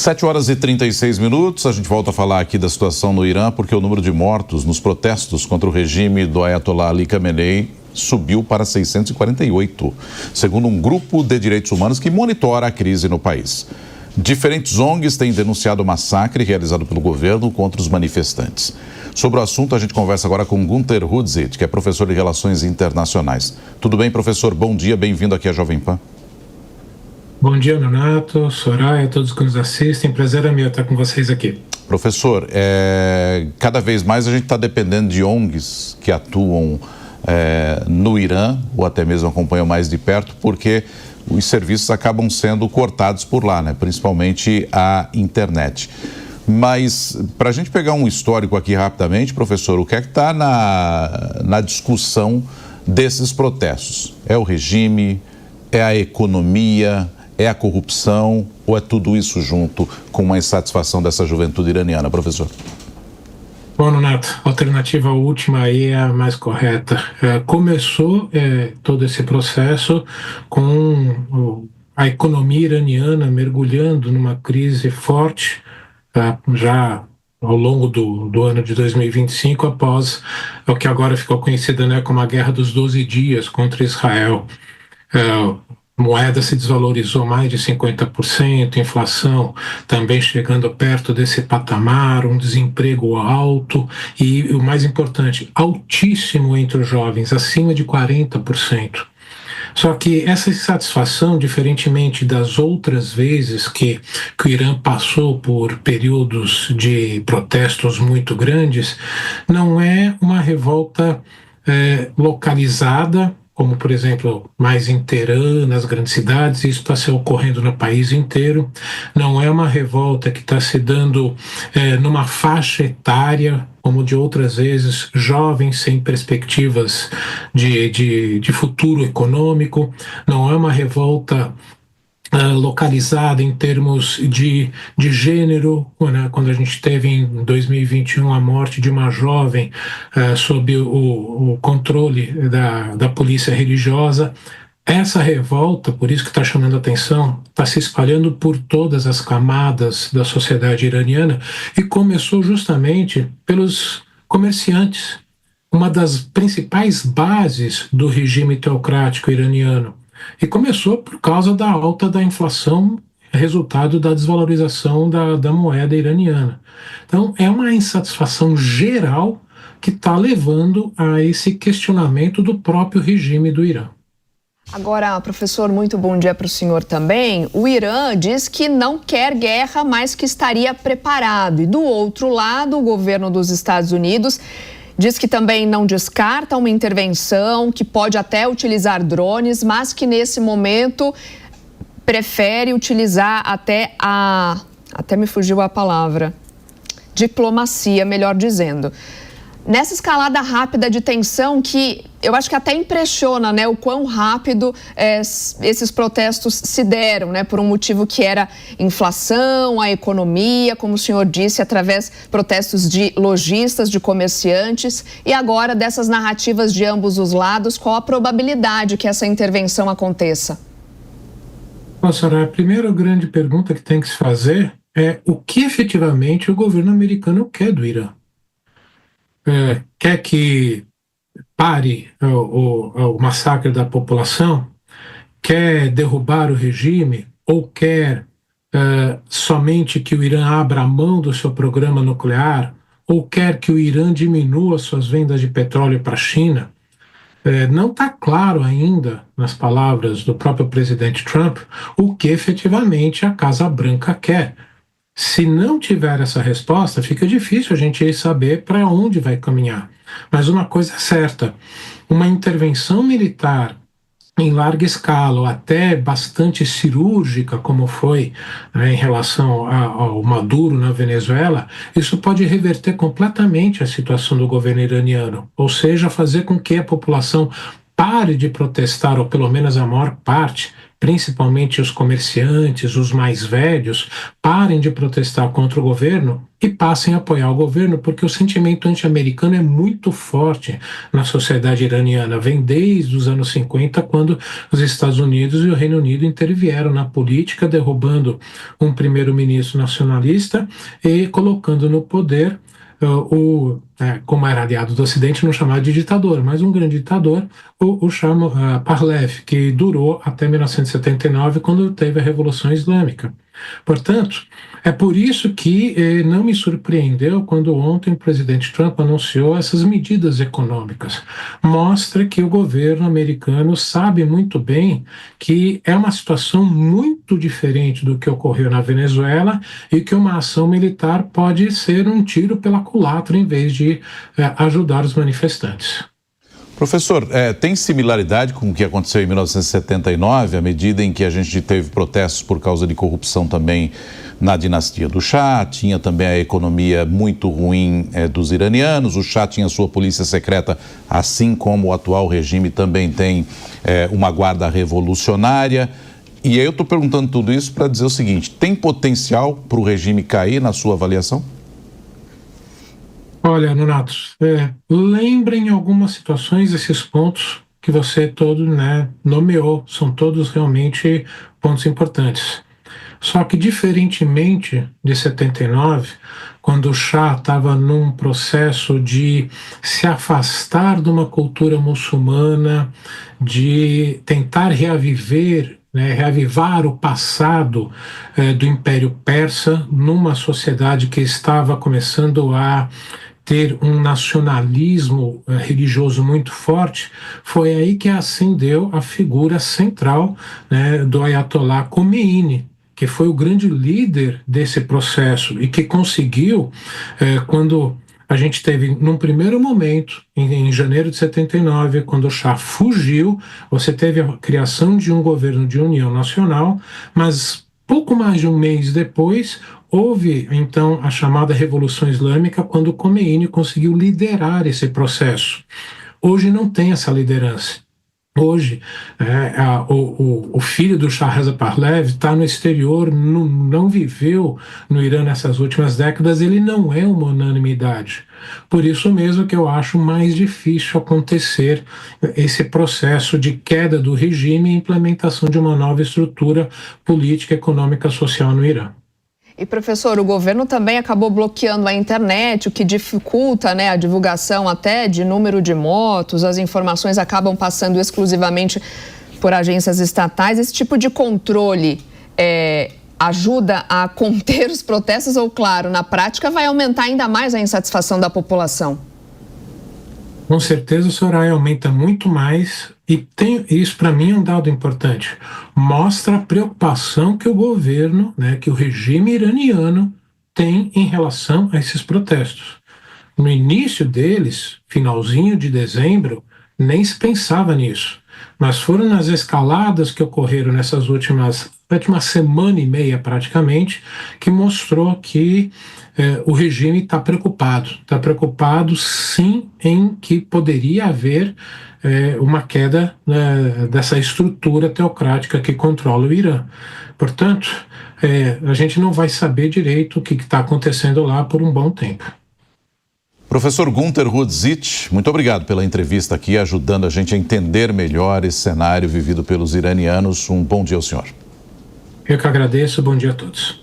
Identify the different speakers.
Speaker 1: 7h36, a gente volta a falar aqui da situação no Irã, porque o número de mortos nos protestos contra o regime do Ayatollah Ali Khamenei subiu para 648, segundo um grupo de direitos humanos que monitora a crise no país. Diferentes ONGs têm denunciado o massacre realizado pelo governo contra os manifestantes. Sobre o assunto, a gente conversa agora com Günter Hudzit, que é professor de Relações Internacionais. Tudo bem, professor? Bom dia, bem-vindo aqui à Jovem Pan.
Speaker 2: Bom dia, Nonato, Soraya, todos que nos assistem. Prazer é meu estar com vocês aqui.
Speaker 1: Professor, cada vez mais a gente está dependendo de ONGs que atuam no Irã, ou até mesmo acompanham mais de perto, porque os serviços acabam sendo cortados por lá, né? Principalmente a internet. Mas, para a gente pegar um histórico aqui rapidamente, professor, o que é que está na discussão desses protestos? É o regime? É a economia? É a corrupção? Ou é tudo isso junto com uma insatisfação dessa juventude iraniana, professor?
Speaker 2: Bom, Nonato, a alternativa última aí é a mais correta. Começou todo esse processo com a economia iraniana mergulhando numa crise forte, já ao longo do ano de 2025, após o que agora ficou conhecido, né, como a Guerra dos 12 Dias contra Israel. A moeda se desvalorizou mais de 50%, inflação também chegando perto desse patamar, um desemprego alto e, o mais importante, altíssimo entre os jovens, acima de 40%. Só que essa insatisfação, diferentemente das outras vezes que o Irã passou por períodos de protestos muito grandes, não é uma revolta localizada, como, por exemplo, mais em Teherã, nas grandes cidades, isso está se ocorrendo no país inteiro. Não é uma revolta que está se dando numa faixa etária, como de outras vezes, jovens sem perspectivas de futuro econômico. Não é uma revolta localizada em termos de gênero, né? Quando a gente teve em 2021 a morte de uma jovem sob o controle da polícia religiosa. Essa revolta, por isso que está chamando a atenção, está se espalhando por todas as camadas da sociedade iraniana e começou justamente pelos comerciantes, uma das principais bases do regime teocrático iraniano. E começou por causa da alta da inflação, resultado da desvalorização da moeda iraniana. Então, é uma insatisfação geral que está levando a esse questionamento do próprio regime do Irã.
Speaker 3: Agora, professor, muito bom dia para o senhor também. O Irã diz que não quer guerra, mas que estaria preparado. E do outro lado, o governo dos Estados Unidos diz que também não descarta uma intervenção, que pode até utilizar drones, mas que nesse momento prefere utilizar até me fugiu a palavra, diplomacia, melhor dizendo. Nessa escalada rápida de tensão que eu acho que até impressiona, né, o quão rápido esses protestos se deram, né, por um motivo que era inflação, a economia, como o senhor disse, através de protestos de lojistas, de comerciantes, e agora dessas narrativas de ambos os lados, qual a probabilidade que essa intervenção aconteça?
Speaker 2: Senhora, a primeira grande pergunta que tem que se fazer é o que efetivamente o governo americano quer do Irã. Quer que pare o massacre da população? Quer derrubar o regime? Ou quer somente que o Irã abra mão do seu programa nuclear? Ou quer que o Irã diminua suas vendas de petróleo para a China? Não está claro ainda, nas palavras do próprio presidente Trump, o que efetivamente a Casa Branca quer. Se não tiver essa resposta, fica difícil a gente saber para onde vai caminhar. Mas uma coisa é certa, uma intervenção militar em larga escala, ou até bastante cirúrgica, como foi em relação ao Maduro na Venezuela, isso pode reverter completamente a situação do governo iraniano, ou seja, fazer com que a população pare de protestar, ou pelo menos a maior parte, principalmente os comerciantes, os mais velhos, parem de protestar contra o governo e passem a apoiar o governo, porque o sentimento anti-americano é muito forte na sociedade iraniana. Vem desde os anos 50, quando os Estados Unidos e o Reino Unido intervieram na política, derrubando um primeiro-ministro nacionalista e colocando no poder como era aliado do Ocidente, não chamado de ditador, mas um grande ditador, o Shah Pahlavi, que durou até 1979, quando teve a Revolução Islâmica. Portanto, é por isso que não me surpreendeu quando ontem o presidente Trump anunciou essas medidas econômicas. Mostra que o governo americano sabe muito bem que é uma situação muito diferente do que ocorreu na Venezuela e que uma ação militar pode ser um tiro pela culatra em vez de ajudar os manifestantes.
Speaker 1: Professor, tem similaridade com o que aconteceu em 1979, à medida em que a gente teve protestos por causa de corrupção também na dinastia do Shah, tinha também a economia muito ruim dos iranianos, o Shah tinha sua polícia secreta, assim como o atual regime também tem uma guarda revolucionária. E aí eu estou perguntando tudo isso para dizer o seguinte, tem potencial para o regime cair na sua avaliação?
Speaker 2: Olha, Nonato, lembrem em algumas situações esses pontos que você todo nomeou, são todos realmente pontos importantes. Só que, diferentemente de 79, quando o Shah estava num processo de se afastar de uma cultura muçulmana, de tentar reavivar o passado do Império Persa numa sociedade que estava começando a ter um nacionalismo religioso muito forte, foi aí que ascendeu a figura central do Ayatollah Khomeini, que foi o grande líder desse processo e que conseguiu, quando a gente teve, num primeiro momento, em janeiro de 79, quando o Shah fugiu, você teve a criação de um governo de união nacional, mas pouco mais de um mês depois, houve, então, a chamada Revolução Islâmica, quando o Khomeini conseguiu liderar esse processo. Hoje não tem essa liderança. Hoje, o filho do Shah Reza Pahlavi está no exterior, não viveu no Irã nessas últimas décadas, ele não é uma unanimidade. Por isso mesmo que eu acho mais difícil acontecer esse processo de queda do regime e implementação de uma nova estrutura política, econômica e social no Irã.
Speaker 3: E, professor, o governo também acabou bloqueando a internet, o que dificulta a divulgação até de número de motos, as informações acabam passando exclusivamente por agências estatais. Esse tipo de controle ajuda a conter os protestos ou, claro, na prática vai aumentar ainda mais a insatisfação da população?
Speaker 2: Com certeza o Soraya aumenta muito mais e isso para mim é um dado importante. Mostra a preocupação que o governo, que o regime iraniano tem em relação a esses protestos. No início deles, finalzinho de dezembro, nem se pensava nisso. Mas foram nas escaladas que ocorreram nessas última semana e meia praticamente, que mostrou que o regime está preocupado sim em que poderia haver uma queda dessa estrutura teocrática que controla o Irã. Portanto, a gente não vai saber direito o que está acontecendo lá por um bom tempo.
Speaker 1: Professor Günter Rudsic, muito obrigado pela entrevista aqui, ajudando a gente a entender melhor esse cenário vivido pelos iranianos. Um bom dia ao senhor.
Speaker 2: Eu que agradeço, bom dia a todos.